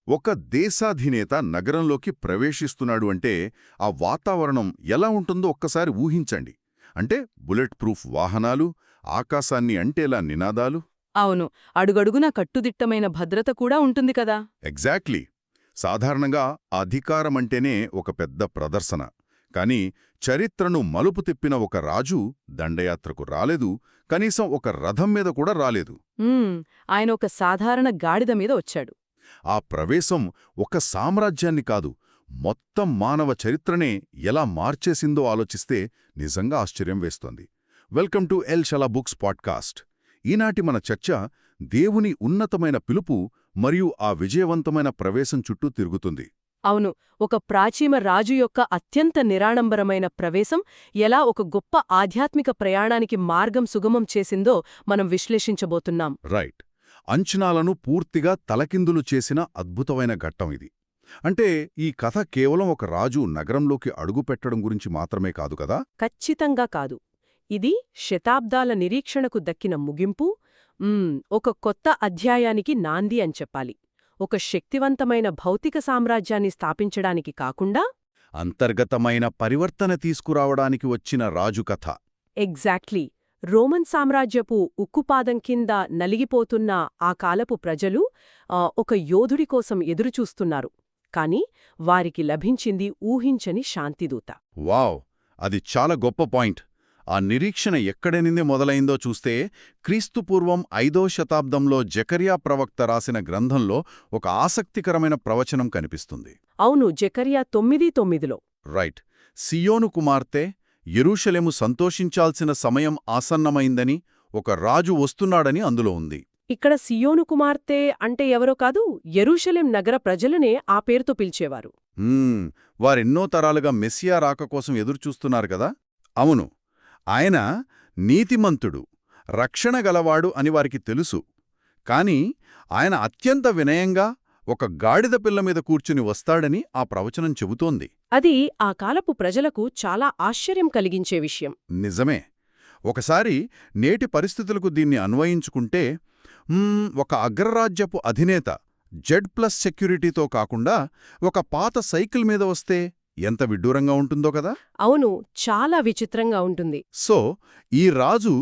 ఒక దేశాధినేత నగరంలోకి ప్రవేశిస్తున్నాడు అంటే ఆ వాతావరణం ఎలా ఉంటుందో ఒక్కసారి ఊహించండి. అంటే బుల్లెట్ ప్రూఫ్ వాహనాలు, ఆకాశాన్ని అంటేలా నినాదాలు. అవును, అడుగడుగునా కట్టుదిట్టమైన భద్రత కూడా ఉంటుంది కదా. ఎగ్జాక్ట్లీ. సాధారణంగా అధికారమంటేనే ఒక పెద్ద ప్రదర్శన. కాని చరిత్రను మలుపు తిప్పిన ఒక రాజు దండయాత్రకు రాలేదు, కనీసం ఒక రథం మీద కూడా రాలేదు. ఆయన ఒక సాధారణ గాడిద మీద వచ్చాడు. ఆ ప్రవేశం ఒక సామ్రాజ్యాన్ని కాదు, మొత్తం మానవ చరిత్రనే ఎలా మార్చేసిందో ఆలోచిస్తే నిజంగా ఆశ్చర్యం వేస్తోంది. Welcome to L Shala books podcast. ఈనాటి మన చర్చ దేవుని ఉన్నతమైన పిలుపు మరియు ఆ విజయవంతమైన ప్రవేశం చుట్టూ తిరుగుతుంది. అవును, ఒక ప్రాచీన రాజు యొక్క అత్యంత నిరాడంబరమైన ప్రవేశం ఎలా ఒక గొప్ప ఆధ్యాత్మిక ప్రయాణానికి మార్గం సుగమం చేసిందో మనం విశ్లేషించబోతున్నాం. రైట్. అంచనాలను పూర్తిగా తలకిందులు చేసిన అద్భుతమైన ఘట్టం ఇది. అంటే ఈ కథ కేవలం ఒక రాజు నగరంలోకి అడుగుపెట్టడం గురించి మాత్రమే కాదు కదా. ఖచ్చితంగా కాదు. ఇది శతాబ్దాల నిరీక్షణకు దక్కిన ముగింపు, ఒక కొత్త అధ్యాయానికి నాంది అని చెప్పాలి. ఒక శక్తివంతమైన భౌతిక సామ్రాజ్యాన్ని స్థాపించడానికి కాకుండా అంతర్గతమైన పరివర్తన తీసుకురావడానికి వచ్చిన రాజు కథ. ఎగ్జాక్ట్లీ. రోమన్ సామ్రాజ్యపు ఉక్కుపాదం కింద నలిగిపోతున్న ఆ కాలపు ప్రజలు ఒక యోధుడి కోసం ఎదురుచూస్తున్నారు. కాని వారికి లభించింది ఊహించని శాంతిదూత. వావ్, అది చాలా గొప్ప పాయింట్. ఆ నిరీక్షణ ఎక్కడనింది మొదలైందో చూస్తే క్రీస్తుపూర్వం 5వ శతాబ్దంలో జకర్యా ప్రవక్త రాసిన గ్రంథంలో ఒక ఆసక్తికరమైన ప్రవచనం కనిపిస్తుంది. అవును, జకర్యా 9:9లో. రైట్. సియోను కుమార్తె, యెరూషలేము సంతోషించాల్సిన సమయం ఆసన్నమైందని, ఒక రాజు వస్తున్నాడని అందులో ఉంది. ఇక్కడ సియోను కుమార్తె అంటే ఎవరో కాదు, యెరూషలేం నగర ప్రజలనే ఆ పేరుతో పిలిచేవారు. వారెన్నో తరాలుగా మెస్సియా రాక కోసం ఎదురుచూస్తున్నారు కదా. అవును, ఆయన నీతిమంతుడు, రక్షణ గలవాడు అని వారికి తెలుసు. కాని ఆయన అత్యంత వినయంగా ఒక గాడిద పిల్ల మీద కూర్చుని వస్తాడని ఆ ప్రవచనం చెబుతోంది. అది ఆ కాలపు ప్రజలకు చాలా ఆశ్చర్యం కలిగించే విషయం. నిజమే. ఒకసారి నేటి పరిస్థితులకు దీన్ని అన్వయించుకుంటే, ఒక అగ్రరాజ్యపు అధినేత Z+ సెక్యూరిటీతో కాకుండా ఒక పాత సైకిల్ మీద వస్తే ఎంత విడ్డూరంగా ఉంటుందో కదా. అవును, చాలా విచిత్రంగా ఉంటుంది. సో ఈ రాజు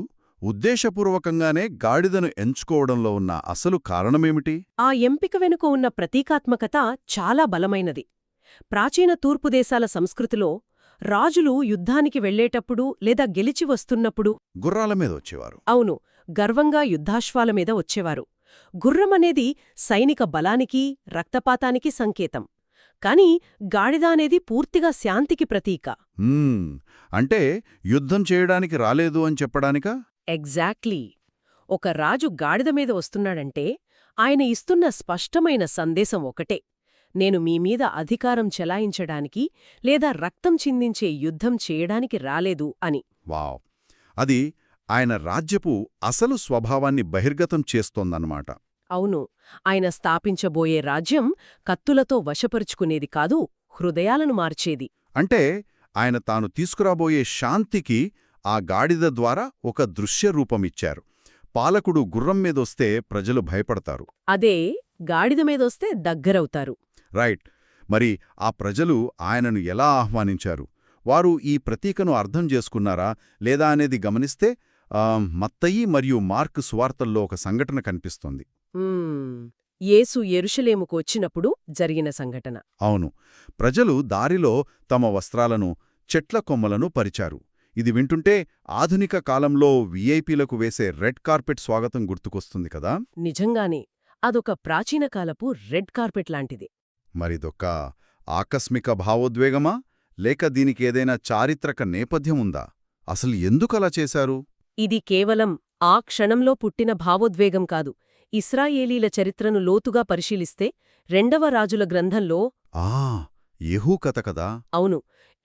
ఉద్దేశపూర్వకంగానే గాడిదను ఎంచుకోవడంలో ఉన్న అసలు కారణమేమిటి? ఆ ఎంపిక వెనుక ఉన్న ప్రతీకాత్మకత చాలా బలమైనది. ప్రాచీన తూర్పు దేశాల సంస్కృతిలో రాజులు యుద్ధానికి వెళ్లేటప్పుడు లేదా గెలిచి వస్తున్నప్పుడు గుర్రాల మీద వచ్చేవారు. అవును, గర్వంగా యుద్ధాశ్వాల మీద వచ్చేవారు. గుర్రమనేది సైనిక బలానికి, రక్తపాతానికి సంకేతం. కాని గాడిద అనేది పూర్తిగా శాంతికి ప్రతీక. అంటే యుద్ధం చేయడానికి రాలేదు అని చెప్పడానికా? ఎగ్జాక్ట్లీ. ఒక రాజు గాడిద మీద వస్తున్నాడంటే ఆయన ఇస్తున్న స్పష్టమైన సందేశం ఒకటే: నేను మీమీద అధికారం చెలాయించడానికి లేదా రక్తం చిందించే యుద్ధం చేయడానికి రాలేదు అని. వావ్, అది ఆయన రాజ్యపు అసలు స్వభావాన్ని బహిర్గతం చేస్తోందన్నమాట. అవును, ఆయన స్థాపించబోయే రాజ్యం కత్తులతో వశపరుచుకునేది కాదు, హృదయాలను మార్చేది. అంటే ఆయన తాను తీసుకురాబోయే శాంతికి ఆ గాడిద ద్వారా ఒక దృశ్యరూపమిచ్చారు. పాలకుడు గుర్రం మీదొస్తే ప్రజలు భయపడతారు. అదే గాడిద మీదొస్తే దగ్గరవుతారు. రైట్. మరి ఆ ప్రజలు ఆయనను ఎలా ఆహ్వానించారు? వారు ఈ ప్రతీకను అర్థం చేసుకున్నారా లేదా అనేది గమనిస్తే మత్తయి మరియు మార్కు సువార్తల్లో ఒక సంఘటన కనిపిస్తోంది. యేసు యెరూషలేముకు వచ్చినప్పుడు జరిగిన సంఘటన. అవును. ప్రజలు దారిలో తమ వస్త్రాలను, చెట్ల కొమ్మలను పరిచారు. ఇది వింటుంటే ఆధునిక కాలంలో వీఐపీలకు వేసే రెడ్ కార్పెట్ స్వాగతం గుర్తుకొస్తుంది కదా. నిజంగానే అదొక ప్రాచీనకాలపు రెడ్ కార్పెట్ లాంటిది. మరిదొక ఆకస్మిక భావోద్వేగమా లేక దీనికేదైనా చారిత్రక నేపథ్యం ఉందా? అసలు ఎందుకలా చేశారు? ఇది కేవలం ఆ క్షణంలో పుట్టిన భావోద్వేగం కాదు. ఇశ్రాయేలీల చరిత్రను లోతుగా పరిశీలిస్తే 2వ రాజుల గ్రంథంలో యెహూ కథ కదా. అవును,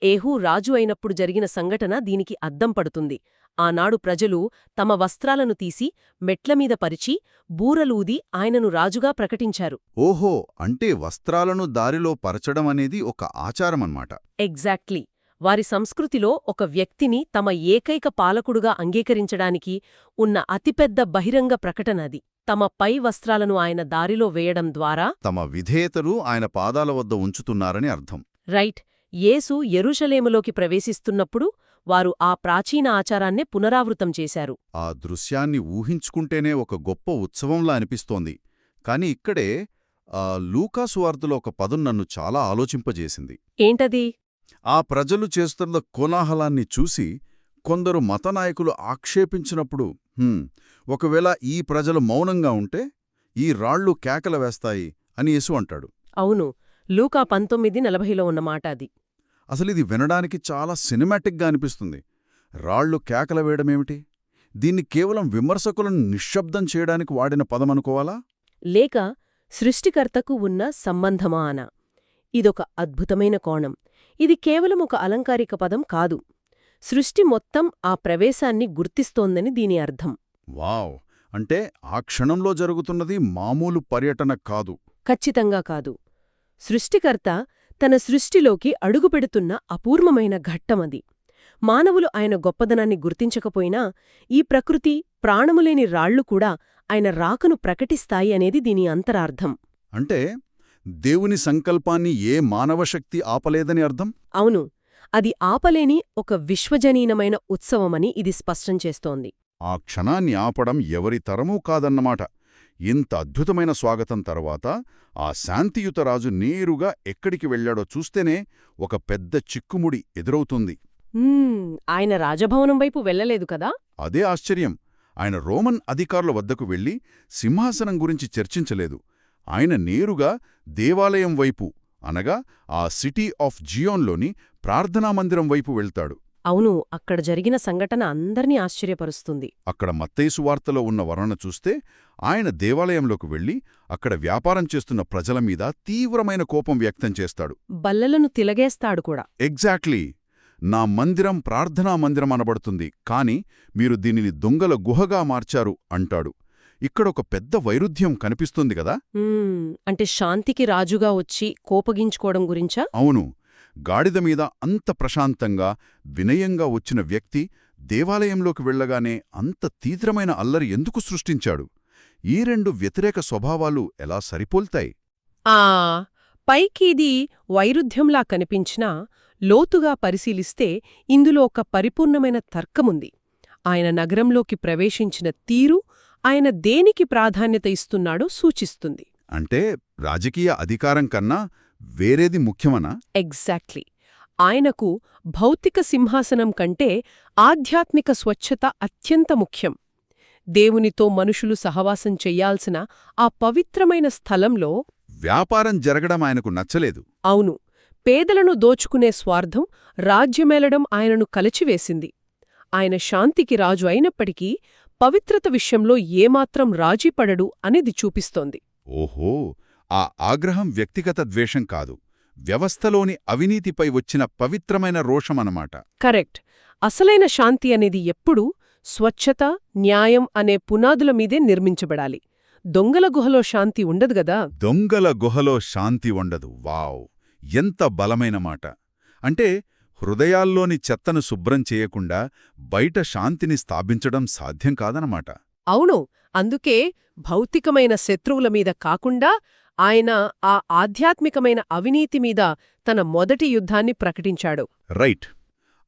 ఏహూ రాజు అయినప్పుడు జరిగిన సంఘటన దీనికి అద్దం పడుతుంది. ఆనాడు ప్రజలు తమ వస్త్రాలను తీసి మెట్లమీద పరిచి బూరలూది ఆయనను రాజుగా ప్రకటించారు. ఓహో, అంటే వస్త్రాలను దారిలో పరచడం అనేది ఒక ఆచారమన్నమాట. ఎగ్జాక్ట్లీ. వారి సంస్కృతిలో ఒక వ్యక్తిని తమ ఏకైక పాలకుడుగా అంగీకరించడానికి ఉన్న అతిపెద్ద బహిరంగ ప్రకటన అది. తమ పై వస్త్రాలను ఆయన దారిలో వేయడం ద్వారా తమ విధేయతను ఆయన పాదాల వద్ద ఉంచుతున్నారని అర్థం. రైట్, యేసు యెరూషలేములోకి ప్రవేశిస్తున్నప్పుడు వారు ఆ ప్రాచీన ఆచారాన్నే పునరావృతం చేశారు. ఆ దృశ్యాన్ని ఊహించుకుంటేనే ఒక గొప్ప ఉత్సవంలా అనిపిస్తోంది. కాని ఇక్కడే లూకాసు వార్తలో ఒక పదం నన్ను చాలా ఆలోచింపజేసింది. ఏంటది? ఆ ప్రజలు చేస్తున్న కోలాహలాన్ని చూసి కొందరు మతనాయకులు ఆక్షేపించినప్పుడు, ఒకవేళ ఈ ప్రజలు మౌనంగా ఉంటే ఈ రాళ్ళు కేకలు వేస్తాయి అని యేసు అంటాడు. అవును, లూకా 19:40లో ఉన్న మాట అది. అసలిది వినడానికి చాలా సినిమాటిక్గా అనిపిస్తుంది. రాళ్ళు కేకల వేయడమేమిటి? దీన్ని కేవలం విమర్శకులను నిశ్శబ్దం చేయడానికి వాడిన పదమనుకోవాలా? లేక సృష్టికర్తకు ఉన్న సంబంధమా అనా? ఇదొక అద్భుతమైన కోణం. ఇది కేవలం ఒక అలంకారిక పదం కాదు. సృష్టి మొత్తం ఆ ప్రవేశాన్ని గుర్తిస్తోందని దీని అర్థం. వావ్! అంటే ఆ క్షణంలో జరుగుతున్నది మామూలు పర్యటన కాదు. ఖచ్చితంగా కాదు. సృష్టికర్త తన సృష్టిలోకి అడుగుపెడుతున్న అపూర్వమైన ఘట్టమది. మానవులు ఆయన గొప్పదనాన్ని గుర్తించకపోయినా ఈ ప్రకృతి, ప్రాణములేని రాళ్లు కూడా ఆయన రాకను ప్రకటిస్తాయి అనేది దీని అంతరార్థం. అంటే దేవుని సంకల్పాన్ని ఏ మానవశక్తి ఆపలేదని అర్థం? అవును, అది ఆపలేని ఒక విశ్వజనీనమైన ఉత్సవమని ఇది స్పష్టం చేస్తోంది. ఆ క్షణాన్ని ఆపడం ఎవరి తరమూ కాదన్నమాట. ఇంత అద్భుతమైన స్వాగతం తర్వాత ఆ శాంతియుత రాజు నేరుగా ఎక్కడికి వెళ్లాడో చూస్తేనే ఒక పెద్ద చిక్కుముడి ఎదురవుతుంది. ఆయన రాజభవనం వైపు వెళ్లలేదు కదా? అదే ఆశ్చర్యం. ఆయన రోమన్ అధికారుల వద్దకు వెళ్లి సింహాసనం గురించి చర్చించలేదు. ఆయన నేరుగా దేవాలయం వైపు, అనగా ఆ సిటీ ఆఫ్ జియోన్లోని ప్రార్థనామందిరం వైపు వెళ్తాడు. అవును, అక్కడ జరిగిన సంఘటన అందర్నీ ఆశ్చర్యపరుస్తుంది. అక్కడ మత్తయి సువార్తలో ఉన్న వర్ణన చూస్తే ఆయన దేవాలయంలోకి వెళ్లి అక్కడ వ్యాపారం చేస్తున్న ప్రజల మీద తీవ్రమైన కోపం వ్యక్తం చేస్తాడు. బల్లలను తిలగేస్తాడు కూడా. ఎగ్జాక్ట్లీ. నా మందిరం ప్రార్థనా మందిరం అనబడుతుంది, కాని మీరు దీనిని దొంగల గుహగా మార్చారు అంటాడు. ఇక్కడొక పెద్ద వైరుధ్యం కనిపిస్తుంది గదా? అంటే శాంతికి రాజుగా వచ్చి కోపగించుకోవడం గురించా? అవును. గాడిద మీద అంత ప్రశాంతంగా, వినయంగా వచ్చిన వ్యక్తి దేవాలయంలోకి వెళ్లగానే అంత తీవ్రమైన అల్లరి ఎందుకు సృష్టించాడు? ఈ రెండు వ్యతిరేక స్వభావాలు ఎలా సరిపోల్తాయి? పైకి ఇది వైరుధ్యంలా కనిపించినా లోతుగా పరిశీలిస్తే ఇందులో ఒక పరిపూర్ణమైన తర్కముంది. ఆయన నగరంలోకి ప్రవేశించిన తీరు ఆయన దేనికి ప్రాధాన్యత ఇస్తున్నాడో సూచిస్తుంది. అంటే రాజకీయ అధికారం కన్నా వేరేది ముఖ్యమనా? ఎగ్జాక్ట్లీ. ఆయనకు భౌతిక సింహాసనం కంటే ఆధ్యాత్మిక స్వచ్ఛత అత్యంత ముఖ్యం. దేవునితో మనుషులు సహవాసం చెయ్యాల్సిన ఆ పవిత్రమైన స్థలంలో వ్యాపారం జరగడం ఆయనకు నచ్చలేదు. అవును, పేదలను దోచుకునే స్వార్థం రాజ్యమేలడం ఆయనను కలచివేసింది. ఆయన శాంతికి రాజు అయినప్పటికీ పవిత్రత విషయంలో ఏమాత్రం రాజీపడడు అనేది చూపిస్తోంది. ఓహో, ఆ ఆగ్రహం వ్యక్తిగత ద్వేషం కాదు, వ్యవస్థలోని అవినీతిపై వచ్చిన పవిత్రమైన రోషమనమాట. కరెక్ట్. అసలైన శాంతి అనేది ఎప్పుడూ స్వచ్ఛత, న్యాయం అనే పునాదుల మీదే నిర్మించబడాలి. దొంగల గుహలో శాంతి ఉండదుగదా? దొంగల గుహలో శాంతి ఉండదు. వావ్! ఎంత బలమైన మాట. అంటే హృదయాల్లోని చెత్తను శుభ్రం చేయకుండా బయట శాంతిని స్థాపించడం సాధ్యం కాదనమాట. అవును, అందుకే భౌతికమైన శత్రువుల మీద కాకుండా ఆయన ఆ ఆధ్యాత్మికమైన అవినీతి మీద తన మొదటి యుద్ధాన్ని ప్రకటించాడు. రైట్.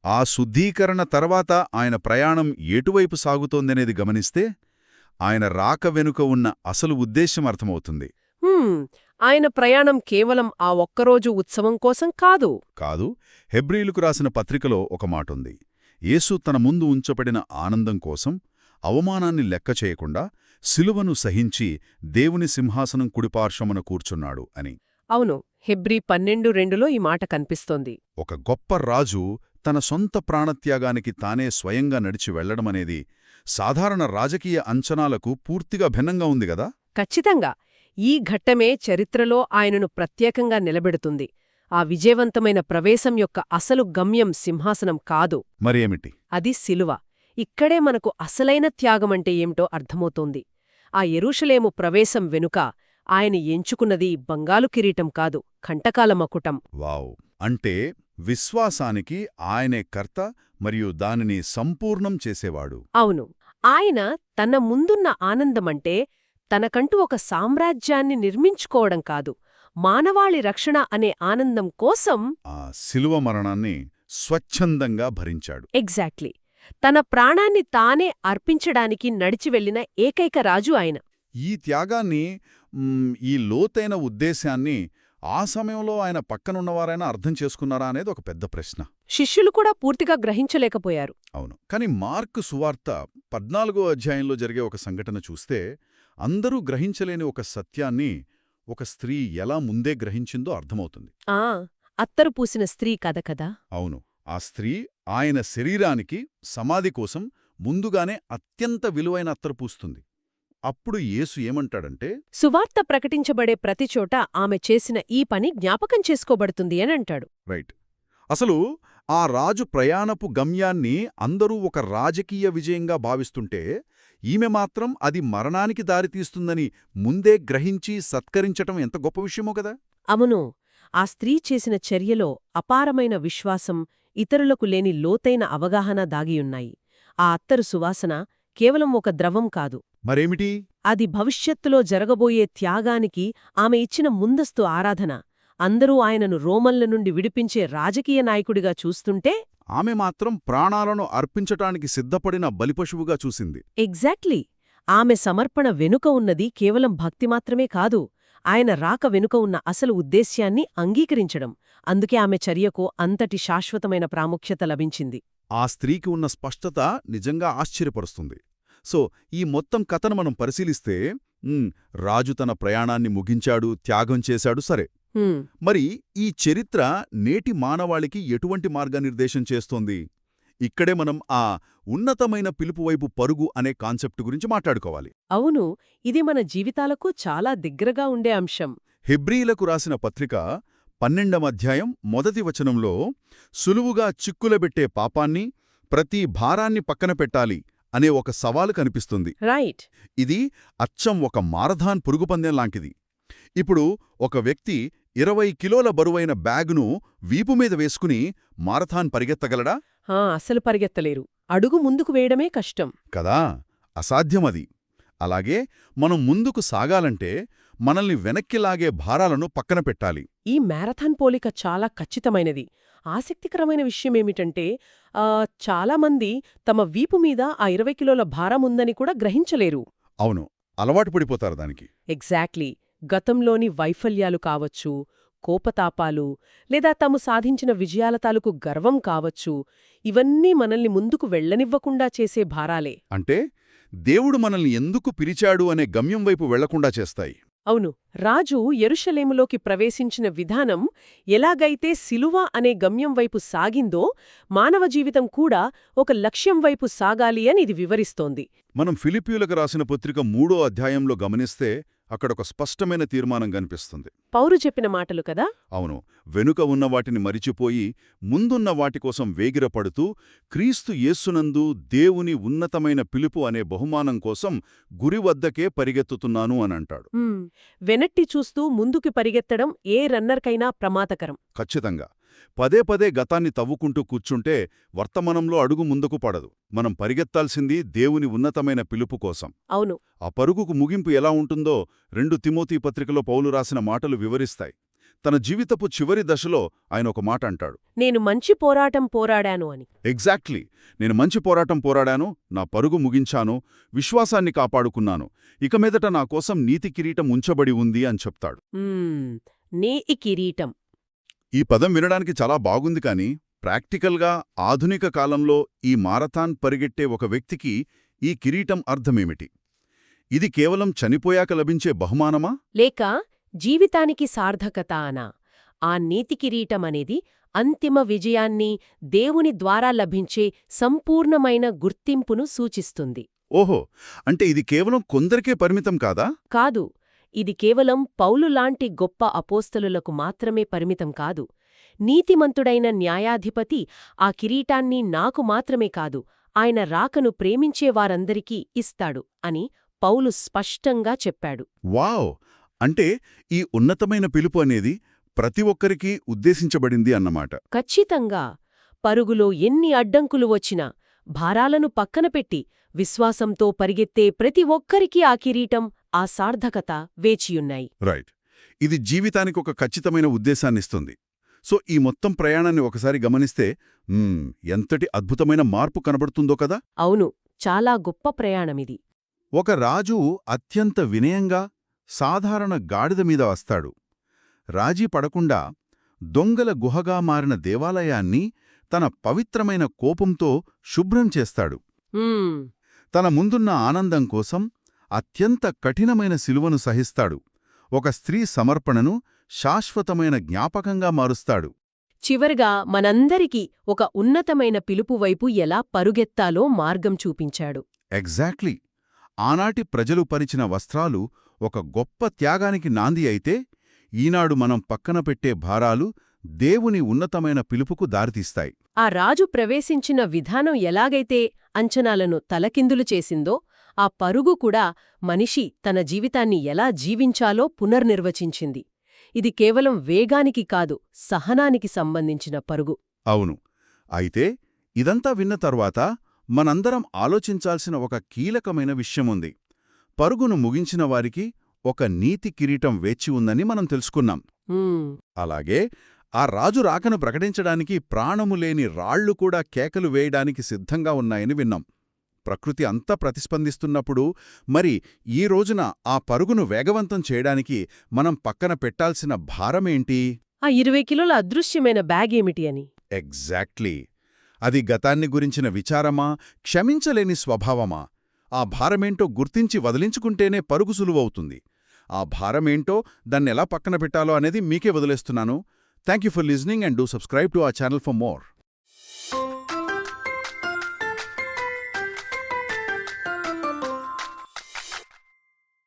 ఆ శుద్ధీకరణ తర్వాత ఆయన ప్రయాణం ఎటువైపు సాగుతోందనేది గమనిస్తే ఆయన రాక వెనుక ఉన్న అసలు ఉద్దేశ్యం అర్థమవుతుంది. ఆయన ప్రయాణం కేవలం ఆ ఒక్కరోజు ఉత్సవం కోసం కాదు. హెబ్రీయులకు రాసిన పత్రికలో ఒక మాటుంది. యేసు తన ముందు ఉంచబడిన ఆనందం కోసం అవమానాన్ని లెక్క చేయకుండా శిలువను సహించి దేవుని సింహాసనం కుడిపార్శ్వమున కూర్చున్నాడు అని. అవును, హెబ్రీ 12:2లో ఈ మాట కనిపిస్తోంది. ఒక గొప్ప రాజు తన సొంత ప్రాణత్యాగానికి తానే స్వయంగా నడిచి వెళ్లడమనేది సాధారణ రాజకీయ అంచనాలకు పూర్తిగా భిన్నంగా ఉంది గదా? ఖచ్చితంగా. ఈ ఘట్టమే చరిత్రలో ఆయనను ప్రత్యేకంగా నిలబెడుతుంది. ఆ విజయవంతమైన ప్రవేశం యొక్క అసలు గమ్యం సింహాసనం కాదు. మరేమిటి? అది శిలువ. ఇక్కడే మనకు అసలైన త్యాగమంటే ఏమిటో అర్థమవుతోంది. ఆ యెరూషలేము ప్రవేశం వెనుక ఆయన ఎంచుకున్నది బంగారు కిరీటం కాదు, కంటకాల మకుటం. వావ్! అంటే విశ్వాసానికి ఆయనే కర్త మరియు దానిని సంపూర్ణం చేసేవాడు. అవును, ఆయన తన ముందున్న ఆనందమంటే తనకంటూ ఒక సామ్రాజ్యాన్ని నిర్మించుకోవడం కాదు, మానవాళి రక్షణ అనే ఆనందం కోసం. ఆ శిలువ మరణాన్ని స్వచ్ఛందంగా భరించాడు. ఎగ్జాక్ట్లీ. తన ప్రాణాన్ని తానే అర్పించడానికి నడిచి వెళ్లిన ఏకైక రాజు ఆయన. ఈ త్యాగాన్ని, ఈ లోతైన ఉద్దేశాన్ని ఆ సమయంలో ఆయన పక్కనున్నవారైనా అర్థం చేసుకున్నారా అనేది ఒక పెద్ద ప్రశ్న. శిష్యులు కూడా పూర్తిగా గ్రహించలేకపోయారు. అవును. కాని మార్కు సువార్త 14వ అధ్యాయంలో జరిగే ఒక సంఘటన చూస్తే అందరూ గ్రహించలేని ఒక సత్యాన్ని ఒక స్త్రీ ఎలా ముందే గ్రహించిందో అర్థమవుతుంది. అత్తరు పూసిన స్త్రీ కథ కదా. అవును. ఆ స్త్రీ ఆయన శరీరానికి సమాధి కోసం ముందుగానే అత్యంత విలువైన అత్తరు పూస్తుంది. అప్పుడు యేసు ఏమంటాడంటే, సువార్త ప్రకటించబడే ప్రతిచోట ఆమె చేసిన ఈ పని జ్ఞాపకం చేసుకోబడుతుంది అని అంటాడు. రైట్. అసలు ఆ రాజు ప్రయాణపు గమ్యాన్ని అందరూ ఒక రాజకీయ విజయంగా భావిస్తుంటే ఈమె మాత్రం అది మరణానికి దారితీస్తుందని ముందే గ్రహించి సత్కరించటం ఎంత గొప్ప విషయమో కదా. అవును. ఆ స్త్రీ చేసిన చర్యలో అపారమైన విశ్వాసం, ఇతరులకు లేని లోతైన అవగాహన దాగియున్నాయి. ఆ అత్తరు సువాసన కేవలం ఒక ద్రవం కాదు. మరేమిటి? అది భవిష్యత్తులో జరగబోయే త్యాగానికి ఆమె ఇచ్చిన ముందస్తు ఆరాధన. అందరూ ఆయనను రోమన్ల నుండి విడిపించే రాజకీయ నాయకుడిగా చూస్తుంటే ఆమె మాత్రం ప్రాణాలను అర్పించటానికి సిద్ధపడిన బలిపశువుగా చూసింది. ఎగ్జాక్ట్లీ. ఆమె సమర్పణ వెనుక ఉన్నది కేవలం భక్తి మాత్రమే కాదు, ఆయన రాక వెనుక ఉన్న అసలు ఉద్దేశ్యాన్ని అంగీకరించడం. అందుకే ఆమె చర్యకు అంతటి శాశ్వతమైన ప్రాముఖ్యత లభించింది. ఆ స్త్రీకి ఉన్న స్పష్టత నిజంగా ఆశ్చర్యపరుస్తుంది. సో ఈ మొత్తం కథను మనం పరిశీలిస్తే రాజు తన ప్రయాణాన్ని ముగించాడు, త్యాగం చేశాడు, సరే. మరి ఈ చరిత్ర నేటి మానవాళికి ఎటువంటి మార్గనిర్దేశం చేస్తోంది? ఇక్కడే మనం ఆ ఉన్నతమైన పిలుపువైపు పరుగు అనే కాన్సెప్ట్ గురించి మాట్లాడుకోవాలి. అవును, ఇది మన జీవితాలకు చాలా దగ్గరగా ఉండే అంశం. హెబ్రీలకు రాసిన పత్రిక 12వ అధ్యాయం 1వ వచనంలో సులువుగా చిక్కులబెట్టే పాపాన్ని, ప్రతి భారాన్ని పక్కన పెట్టాలి అనే ఒక సవాలు కనిపిస్తుంది. రైట్. ఇది అచ్చం ఒక మారథాన్ పురుగుపందెం లాంటిది. ఇప్పుడు ఒక వ్యక్తి 20 కిలోల బరువైన బ్యాగును వీపుమీద వేసుకుని మారథాన్ పరిగెత్తగలడా? అసలు పరిగెత్తలేరు. అడుగు ముందుకు వేయడమే కష్టం కదా. అసాధ్యమది. అలాగే మనం ముందుకు సాగాలంటే మనల్ని వెనక్కి లాగే భారాలను పక్కన పెట్టాలి. ఈ మ్యారథాన్ పోలిక చాలా ఖచ్చితమైనది. ఆసక్తికరమైన విషయమేమిటంటే చాలామంది తమ వీపు మీద ఆ 20 కిలోల భారముందని కూడా గ్రహించలేరు. అవును, అలవాటు పడిపోతారు దానికి. ఎగ్జాక్ట్లీ. గతంలోని వైఫల్యాలు కావచ్చు, కోపతాపాలు, లేదా తాము సాధించిన విజయాల తాలూకు గర్వం కావచ్చు, ఇవన్నీ మనల్ని ముందుకు వెళ్లనివ్వకుండా చేసే భారాలే. అంటే దేవుడు మనల్ని ఎందుకు పిలిచాడు అనే గమ్యం వైపు వెళ్లకుండా చేస్తాయి. అవును. రాజు యెరూషలేములోకి ప్రవేశించిన విధానం ఎలాగైతే సిలువ అనే గమ్యం వైపు సాగిందో, మానవ జీవితం కూడా ఒక లక్ష్యం వైపు సాగాలి అని ఇది వివరిస్తోంది. మనం ఫిలిప్పీయులకు రాసిన పత్రిక 3వ అధ్యాయంలో గమనిస్తే అక్కడొక స్పష్టమైన తీర్మానం కనిపిస్తుంది. పౌలు చెప్పిన మాటలు కదా. అవును. వెనుక ఉన్న వాటిని మరిచిపోయి ముందున్న వాటికోసం వేగిరపడుతూ క్రీస్తు యేస్సునందు దేవుని ఉన్నతమైన పిలుపు అనే బహుమానం కోసం గురివద్దకే పరిగెత్తుతున్నాను అనంటాడు. వెనట్టి చూస్తూ ముందుకు పరిగెత్తడం ఏ రన్నర్కైనా ప్రమాదకరం. ఖచ్చితంగా. పదే పదే గతాన్ని తవ్వుకుంటూ కూర్చుంటే వర్తమానంలో అడుగు ముందుకు పడదు. మనం పరిగెత్తాల్సింది దేవుని ఉన్నతమైన పిలుపు కోసం. అవును. ఆ పరుగుకు ముగింపు ఎలా ఉంటుందో 2 తిమోతి పత్రికలో పౌలు రాసిన మాటలు వివరిస్తాయి. తన జీవితపు చివరి దశలో ఆయన ఒక మాట అంటాడు, నేను మంచి పోరాటం పోరాడాను అని. ఎగ్జాక్ట్లీ. నేను మంచి పోరాటం పోరాడాను, నా పరుగు ముగించాను, విశ్వాసాన్ని కాపాడుకున్నాను, ఇక మీదట నా కోసం నీతి కిరీటం ఉంచబడి ఉంది అని చెప్తాడు. నీతి కిరీటం. ఈ పదం వినడానికి చాలా బాగుంది, కానీ ప్రాక్టికల్గా ఆధునిక కాలంలో ఈ మారథాన్ పరిగెట్టే ఒక వ్యక్తికి ఈ కిరీటం అర్థమేమిటి? ఇది కేవలం చనిపోయాక లభించే బహుమానమా, లేక జీవితానికి సార్థకత అనా? ఆ నీతి కిరీటమనేది అంతిమ విజయాన్ని, దేవుని ద్వారా లభించే సంపూర్ణమైన గుర్తింపును సూచిస్తుంది. ఓహో, అంటే ఇది కేవలం కొందరికే పరిమితం కాదా? కాదు. ఇది కేవలం పౌలు లాంటి గొప్ప అపోస్తలులకు మాత్రమే పరిమితం కాదు. నీతిమంతుడైన న్యాయాధిపతి ఆ కిరీటాన్ని నాకు మాత్రమే కాదు, ఆయన రాకను ప్రేమించేవారందరికీ ఇస్తాడు అని పౌలు స్పష్టంగా చెప్పాడు. వావ్! అంటే ఈ ఉన్నతమైన పిలుపు అనేది ప్రతి ఒక్కరికీ ఉద్దేశించబడింది అన్నమాట. ఖచ్చితంగా. పరుగులో ఎన్ని అడ్డంకులు వచ్చినా భారాలను పక్కనపెట్టి విశ్వాసంతో పరిగెత్తే ప్రతి ఒక్కరికీ ఆ కిరీటం, ఆ సార్థకత వేచియున్నాయి. రైట్. ఇది జీవితానికి ఒక ఖచ్చితమైన ఉద్దేశాన్నిస్తుంది. సో ఈ మొత్తం ప్రయాణాన్ని ఒకసారి గమనిస్తే ఎంతటి అద్భుతమైన మార్పు కనబడుతుందో కదా. అవును, చాలా గొప్ప ప్రయాణమిది. ఒక రాజు అత్యంత వినయంగా సాధారణ గాడిద మీద వస్తాడు. రాజీ పడకుండా దొంగల గుహగా మారిన దేవాలయాన్ని తన పవిత్రమైన కోపంతో శుభ్రం చేస్తాడు. హ్మ్, తన ముందున్న ఆనందం కోసం అత్యంత కఠినమైన శిలువను సహిస్తాడు. ఒక స్త్రీ సమర్పణను శాశ్వతమైన జ్ఞాపకంగా మారుస్తాడు. చివరగా మనందరికీ ఒక ఉన్నతమైన పిలుపు వైపు ఎలా పరుగెత్తాలో మార్గం చూపించాడు. ఎగ్జాక్ట్లీ. ఆనాటి ప్రజలు పరిచిన వస్త్రాలు ఒక గొప్ప త్యాగానికి నాంది అయితే, ఈనాడు మనం పక్కన పెట్టే భారాలు దేవుని ఉన్నతమైన పిలుపుకు దారితీస్తాయి. ఆ రాజు ప్రవేశించిన విధానం ఎలాగైతే అంచనాలను తలకిందులు చేసిందో, ఆ పరుగు కూడా మనిషి తన జీవితాన్ని ఎలా జీవించాలో పునర్నిర్వచించింది. ఇది కేవలం వేగానికి కాదు, సహనానికి సంబంధించిన పరుగు. అవును. అయితే ఇదంతా విన్న తర్వాత మనందరం ఆలోచించాల్సిన ఒక కీలకమైన విషయముంది. పరుగును ముగించిన వారికి ఒక నీతి కిరీటం వేచి ఉందని మనం తెలుసుకున్నాం. హ్మ్, అలాగే ఆ రాజు రాకను ప్రకటించడానికి ప్రాణము లేని రాళ్లు కూడా కేకలు వేయడానికి సిద్ధంగా ఉన్నాయని విన్నాం. ప్రకృతి అంతా ప్రతిస్పందిస్తున్నప్పుడు మరి ఈ రోజున ఆ పరుగును వేగవంతం చేయడానికి మనం పక్కన పెట్టాల్సిన భారమేంటి? ఆ 20 కిలోల అదృశ్యమైన బ్యాగ్ ఏమిటి అని. ఎగ్జాక్ట్లీ. అది గతాన్ని గురించిన విచారమా, క్షమించలేని స్వభావమా? ఆ భారమేంటో గుర్తించి వదిలించుకుంటేనే పరుగు సులువవుతుంది. ఆ భారమేంటో దాన్నెలా పక్కన పెట్టాలో అనేది మీకే వదిలేస్తున్నాను. Thank you for listening and do subscribe to our channel for more.